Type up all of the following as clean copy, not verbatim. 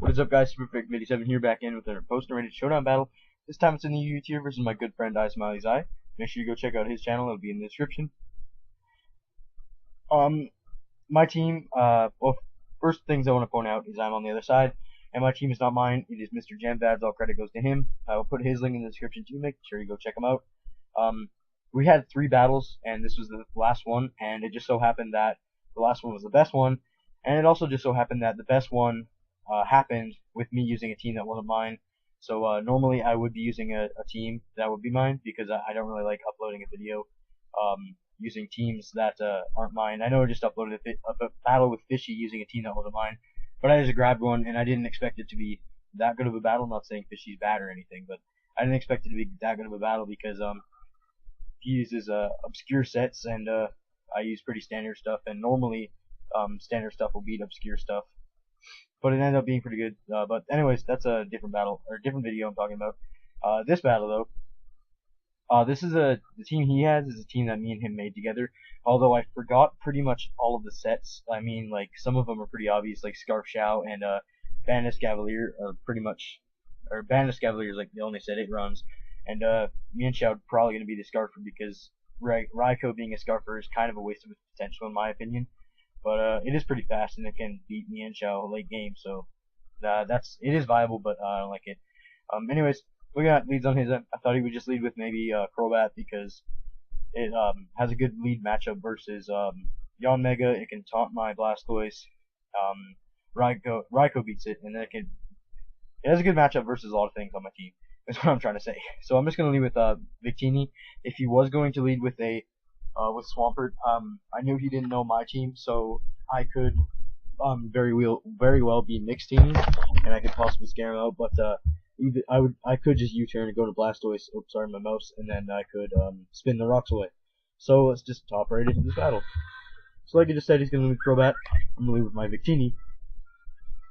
What is up, guys? SuperFake87 here, back in with a post-narrated showdown battle. This time it's in the UU tier versus my good friend ISmileyzI. Make sure you go check out his channel, it'll be in the description. My team, well, first things I want to point out is I'm on the other side, and my team is not mine. It is Mr. Jambad's. All credit goes to him. I will put his link in the description too. Make sure you go check him out. We had 3 battles, and this was the last one, and it just so happened that the last one was the best one, and it also just so happened that the best one happened with me using a team that wasn't mine. So normally I would be using a team that would be mine, because I don't really like uploading a video using teams that aren't mine. I know I just uploaded a battle with Fishy using a team that wasn't mine, but I just grabbed one, and I didn't expect it to be that good of a battle. I'm not saying Fishy's bad or anything, but I didn't expect it to be that good of a battle because he uses obscure sets, and I use pretty standard stuff, and normally standard stuff will beat obscure stuff. But it ended up being pretty good. But anyways, that's a different battle, or a different video I'm talking about. This battle, though, this is the team he has is a team that me and him made together. Although I forgot pretty much all of the sets. I mean, like, some of them are pretty obvious, like Scarf Shao and Bandus Cavalier are pretty much, or Bandus Cavalier is like the only set it runs. And me and Shao are probably going to be the Scarfer, because Raiko being a Scarfer is kind of a waste of its potential in my opinion. But it is pretty fast, and it can beat me and Shao late game, so it is viable, but I don't like it. Anyways, we got leads on his end. I thought he would just lead with maybe Crobat, because it has a good lead matchup versus Yanmega. It can taunt my Blastoise. Raiko beats it, and then it has a good matchup versus a lot of things on my team. That's what I'm trying to say. So I'm just going to lead with Victini. If he was going to lead with with Swampert, I knew he didn't know my team, so I could very well be mixed teaming, and I could possibly scare him out. But I could just U-turn and go to Blastoise. Oops, sorry, my mouse, and then I could spin the rocks away. So let's just top right into this battle. So like I just said, he's gonna lead with Crobat. I'm gonna lead with my Victini,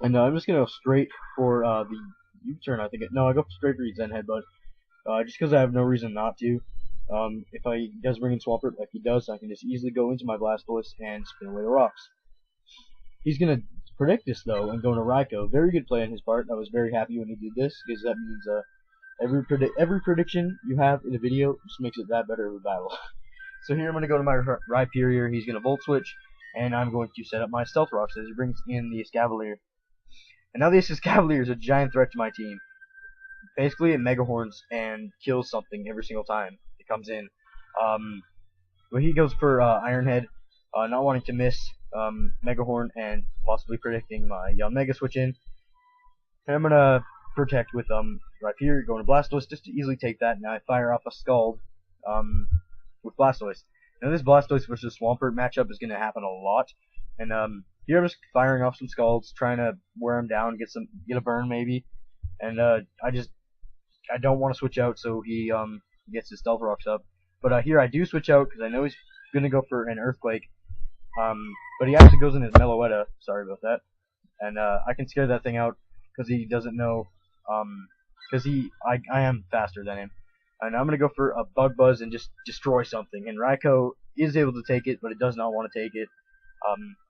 and I'm just gonna go straight for the U-turn. I go straight for Zen Headbutt, just because I have no reason not to. If he does bring in Swampert like he does, I can just easily go into my Blastoise and spin away the rocks. He's going to predict this, though, and go into Raiko. Very good play on his part. I was very happy when he did this, because that means every prediction you have in a video just makes it that better of a battle. So here I'm going to go to my Rhyperior. He's going to Volt Switch, and I'm going to set up my Stealth Rocks as he brings in the Escavalier. And now the Escavalier is a giant threat to my team. Basically, it Mega Horns and kills something every single time comes in. But he goes for Iron Head, not wanting to miss Mega Horn and possibly predicting my Mega switch in. And I'm gonna protect with Rhyperior, going to Blastoise just to easily take that. Now I fire off a Scald with Blastoise. Now this Blastoise versus Swampert matchup is gonna happen a lot, and here I'm just firing off some Scalds, trying to wear him down, get a burn maybe, and I don't want to switch out, so he gets his Stealth Rocks up. But here I do switch out because I know he's gonna go for an Earthquake. But he actually goes in his Meloetta. Sorry about that. And I can scare that thing out because he doesn't know. Because I am faster than him. And I'm gonna go for a Bug Buzz and just destroy something. And Raiko is able to take it, but it does not want to take it.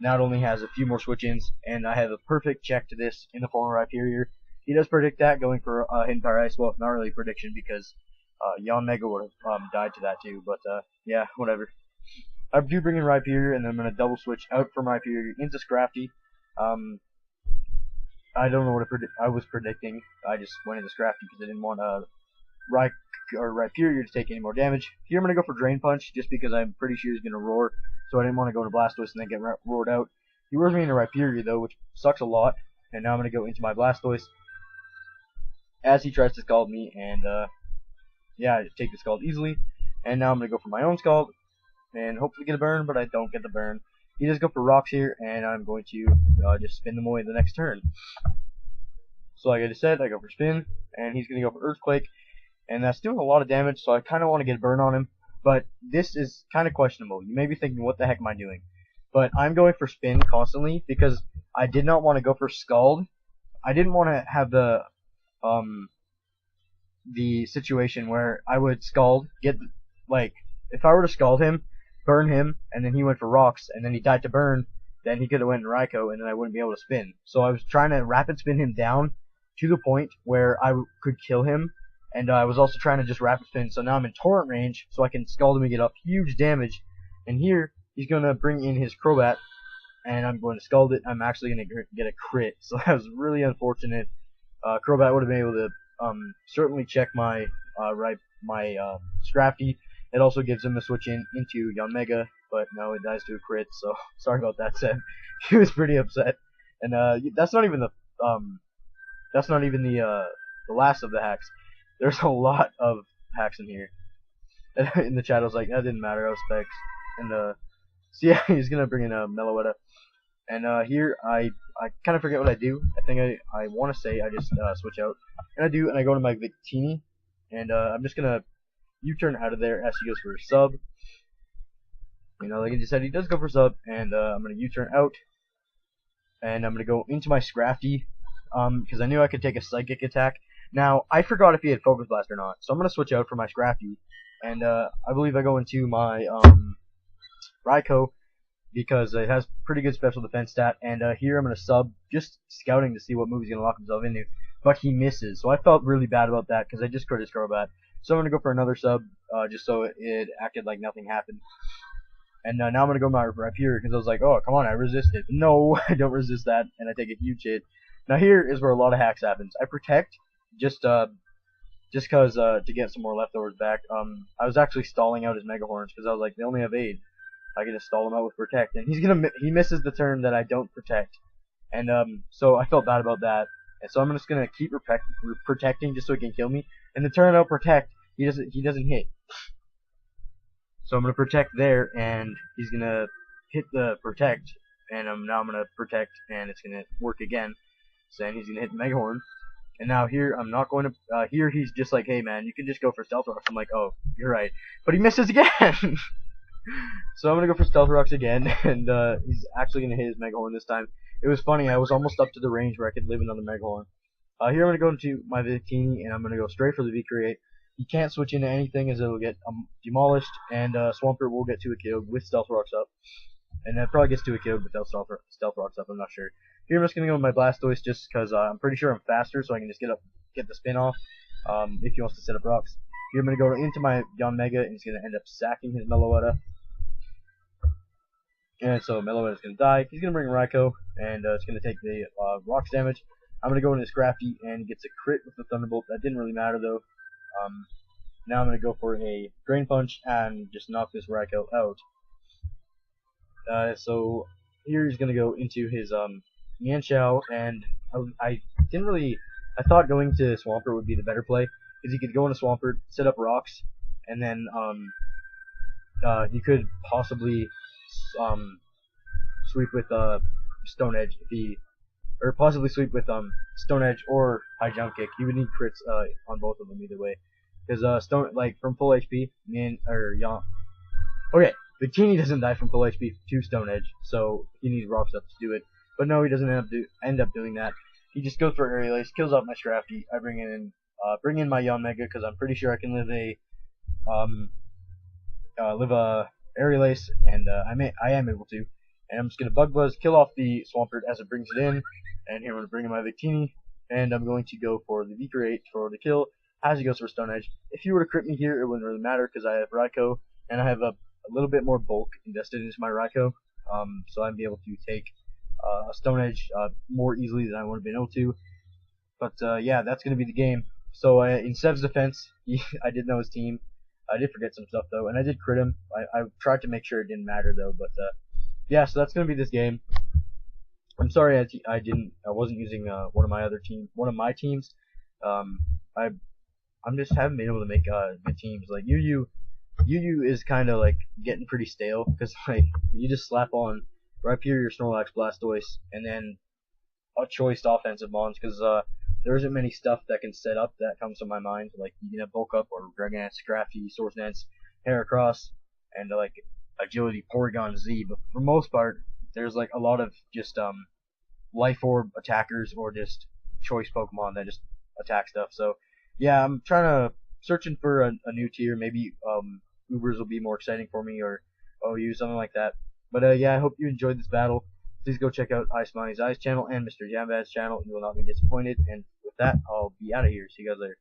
Now it only has a few more switch-ins, and I have a perfect check to this in the form of Rhyperior. He does predict that, going for Hidden Fire Ice. Well, not really a prediction, because Yanmega would have died to that too, but yeah, whatever. I do bring in Rhyperior, and then I'm going to double switch out from Rhyperior into Scrafty. I don't know what I was predicting. I just went into Scrafty because I didn't want Rhyperior to take any more damage. Here I'm going to go for Drain Punch, just because I'm pretty sure he's going to roar, so I didn't want to go into Blastoise and then get roared out. He roars me into Rhyperior, though, which sucks a lot, and now I'm going to go into my Blastoise as he tries to Scald me, and yeah, I take the Scald easily, and now I'm going to go for my own Scald, and hopefully get a burn, but I don't get the burn. He does go for Rocks here, and I'm going to just spin them away the next turn. So like I just said, I go for Spin, and he's going to go for Earthquake, and that's doing a lot of damage, so I kind of want to get a burn on him, but this is kind of questionable. You may be thinking, what the heck am I doing? But I'm going for Spin constantly, because I did not want to go for Scald. I didn't want to have the situation where I would Scald, if I were to Scald him, burn him, and then he went for Rocks, and then he died to burn, then he could have went in Raikou, and then I wouldn't be able to spin. So I was trying to rapid spin him down to the point where I could kill him, and I was also trying to just rapid spin. So now I'm in torrent range, so I can scald him and get up huge damage. And here he's gonna bring in his Crobat, and I'm going to scald it. I'm actually gonna get a crit, so that was really unfortunate. Crobat would have been able to certainly check my Scrafty. It also gives him a switch into Yanmega, but no, it dies to a crit. So sorry about that, Seb. He was pretty upset, and that's not even the last of the hacks. There's a lot of hacks in here. And in the chat, I was like, that didn't matter. I was specs. And so yeah, he's gonna bring in a Meloetta. And here I kind of forget what I do. I think I want to say I just switch out, and I do, and I go to my Victini, and I'm just gonna U-turn out of there as he goes for a sub. You know, like I just said, he does go for sub, and I'm gonna U-turn out, and I'm gonna go into my Scrafty, because I knew I could take a Psychic attack. Now I forgot if he had Focus Blast or not, so I'm gonna switch out for my Scrafty, and I believe I go into my Raikou, because it has pretty good special defense stat, and here I'm going to sub, just scouting to see what move he's going to lock himself into, but he misses, so I felt really bad about that, because I just crit his Crobat. So I'm going to go for another sub, just so it acted like nothing happened. And now I'm going to go my Rhyperior, because I was like, oh, come on, I resisted. No, I don't resist that, and I take a huge hit. Now here is where a lot of hacks happens. I protect, just because to get some more leftovers back. I was actually stalling out his Mega Horns, because I was like, they only have aid. I can just stall him out with protect, and he misses the turn that I don't protect, and so I felt bad about that, and so I'm just gonna keep protecting just so he can kill me. And the turn I'll protect, he doesn't hit, so I'm gonna protect there, and he's gonna hit the protect, and now I'm gonna protect, and it's gonna work again. So then he's gonna hit the Mega Horn, and now here I'm not going to. Here he's just like, hey man, you can just go for Stealth Rocks. I'm like, oh, you're right, but he misses again. So I'm gonna go for Stealth Rocks again, and he's actually gonna hit his Mega Horn this time. It was funny, I was almost up to the range where I could live another Mega Horn. Here I'm gonna go into my Victini, and I'm gonna go straight for the V-Create. He can't switch into anything as it'll get demolished, and Swampert will get to a kill with Stealth Rocks up. And it probably gets to a kill without Stealth Rocks up, I'm not sure. Here I'm just gonna go with my Blastoise just because I'm pretty sure I'm faster, so I can just get the spin off if he wants to set up rocks. Here I'm gonna go into my Yanmega, and he's gonna end up sacking his Meloetta. And so Meloetta's gonna die. He's gonna bring Raikou, and it's gonna take the rocks damage. I'm gonna go into Scrafty, and he gets a crit with the Thunderbolt. That didn't really matter though. Now I'm gonna go for a Drain Punch and just knock this Raikou out. So here he's gonna go into his Mienshao, and I didn't really. I thought going to Swampert would be the better play, because he could go into Swampert, set up rocks, and then he could possibly sweep with Stone Edge or possibly sweep with Stone Edge or High Jump Kick. He would need crits on both of them either way, because from full HP, okay, Victini doesn't die from full HP to Stone Edge, so he needs rocks up to do it. But no, he doesn't end up doing that. He just goes for Aerial Ace, kills off my Scrafty. I bring in my Yanmega, because I'm pretty sure I can live a Aerial Ace, and I am able to. And I'm just gonna Bug Buzz, kill off the Swampert as it brings it in, and here I'm gonna bring in my Victini, and I'm going to go for the V-Create for the kill as he goes for Stone Edge. If he were to crit me here, it wouldn't really matter because I have Raikou, and I have a little bit more bulk invested into my Raikou, so I'd be able to take a Stone Edge more easily than I would have been able to. But yeah, that's gonna be the game. So in Seb's defense, I did know his team. I did forget some stuff though, and I did crit him. I tried to make sure it didn't matter though, but yeah, so that's gonna be this game. I'm sorry I wasn't using one of my teams. I'm just haven't been able to make good teams. Like Yu is kind of like getting pretty stale, because like you just slap on Rhyperior, Snorlax, Blastoise, and then a choice offensive mons, because there isn't many stuff that can set up that comes to my mind. Like you can have Bulk Up or Dragonite, Scrafty, Swords Dance, Heracross, and like Agility, Porygon Z. But for most part, there's like a lot of just Life Orb attackers or just choice Pokemon that just attack stuff. So yeah, I'm searching for a new tier. Maybe Ubers will be more exciting for me, or OU, something like that. But yeah, I hope you enjoyed this battle. If please go check out ISmileyzI's channel and Mr. Jambad's channel. You will not be disappointed. And with that, I'll be out of here. See you guys later.